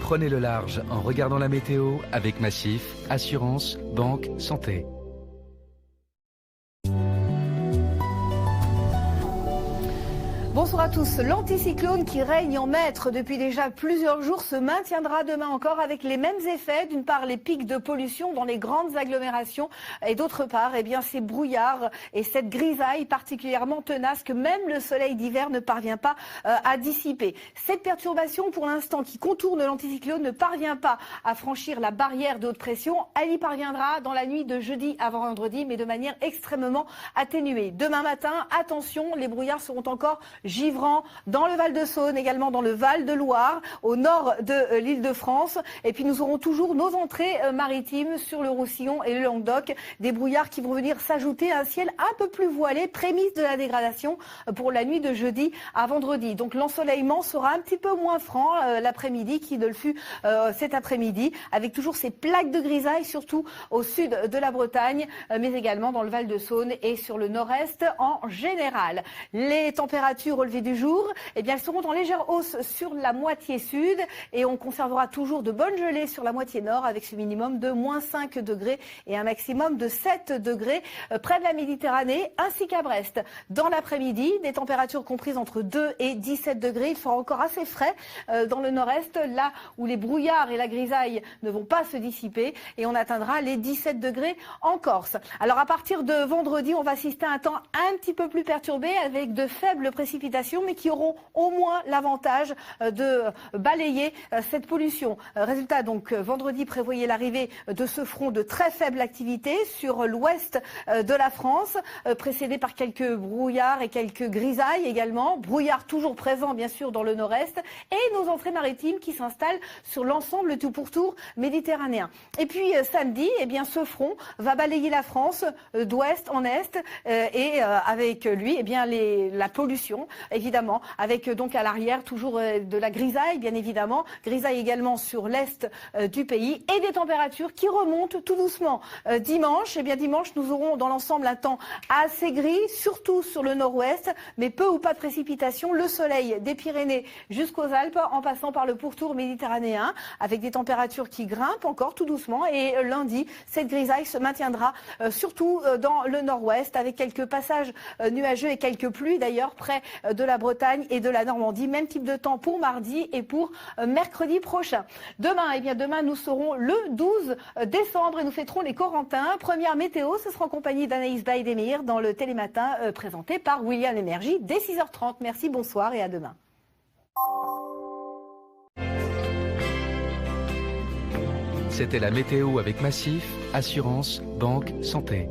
Prenez le large en regardant la météo avec Massif, assurance, banque, santé. Bonsoir à tous. L'anticyclone qui règne en maître depuis déjà plusieurs jours se maintiendra demain encore avec les mêmes effets. D'une part, les pics de pollution dans les grandes agglomérations et d'autre part, ces brouillards et cette grisaille particulièrement tenace que même le soleil d'hiver ne parvient pas à dissiper. Cette perturbation, pour l'instant, qui contourne l'anticyclone, ne parvient pas à franchir la barrière de haute pression. Elle y parviendra dans la nuit de jeudi à vendredi, mais de manière extrêmement atténuée. Demain matin, attention, les brouillards seront encore givrant dans le Val-de-Saône, également dans le Val-de-Loire, au nord de l'Île-de-France. Et puis nous aurons toujours nos entrées maritimes sur le Roussillon et le Languedoc. Des brouillards qui vont venir s'ajouter à un ciel un peu plus voilé, prémisse de la dégradation pour la nuit de jeudi à vendredi. Donc l'ensoleillement sera un petit peu moins franc l'après-midi qu'il ne le fut cet après-midi, avec toujours ces plaques de grisaille, surtout au sud de la Bretagne, mais également dans le Val-de-Saône et sur le nord-est en général. Les températures relevées du jour, elles seront en légère hausse sur la moitié sud et on conservera toujours de bonnes gelées sur la moitié nord avec ce minimum de moins 5 degrés et un maximum de 7 degrés près de la Méditerranée ainsi qu'à Brest. Dans l'après-midi, des températures comprises entre 2 et 17 degrés. Il fera encore assez frais dans le nord-est, là où les brouillards et la grisaille ne vont pas se dissiper et on atteindra les 17 degrés en Corse. Alors à partir de vendredi, on va assister à un temps un petit peu plus perturbé avec de faibles précipitations mais qui auront au moins l'avantage de balayer cette pollution. Résultat, donc, vendredi, prévoyez l'arrivée de ce front de très faible activité sur l'ouest de la France, précédé par quelques brouillards et quelques grisailles également. Brouillards toujours présents, bien sûr, dans le nord-est et nos entrées maritimes qui s'installent sur l'ensemble tout pour tour méditerranéen. Et puis, samedi, ce front va balayer la France d'ouest en est et avec lui, la pollution, évidemment, avec donc à l'arrière toujours de la grisaille, bien évidemment, grisaille également sur l'est du pays et des températures qui remontent tout doucement. Dimanche, dimanche, nous aurons dans l'ensemble un temps assez gris, surtout sur le nord-ouest, mais peu ou pas de précipitations. Le soleil des Pyrénées jusqu'aux Alpes, en passant par le pourtour méditerranéen, avec des températures qui grimpent encore tout doucement. Et lundi, cette grisaille se maintiendra surtout dans le nord-ouest, avec quelques passages nuageux et quelques pluies d'ailleurs près de la Bretagne et de la Normandie. Même type de temps pour mardi et pour mercredi prochain. Demain, nous serons le 12 décembre et nous fêterons les Corentins. Première météo, ce sera en compagnie d'Anaïs Baïdemir dans le Télématin présenté par William Emergy dès 6h30. Merci, bonsoir et à demain. C'était la météo avec Massif, assurance, banque, santé.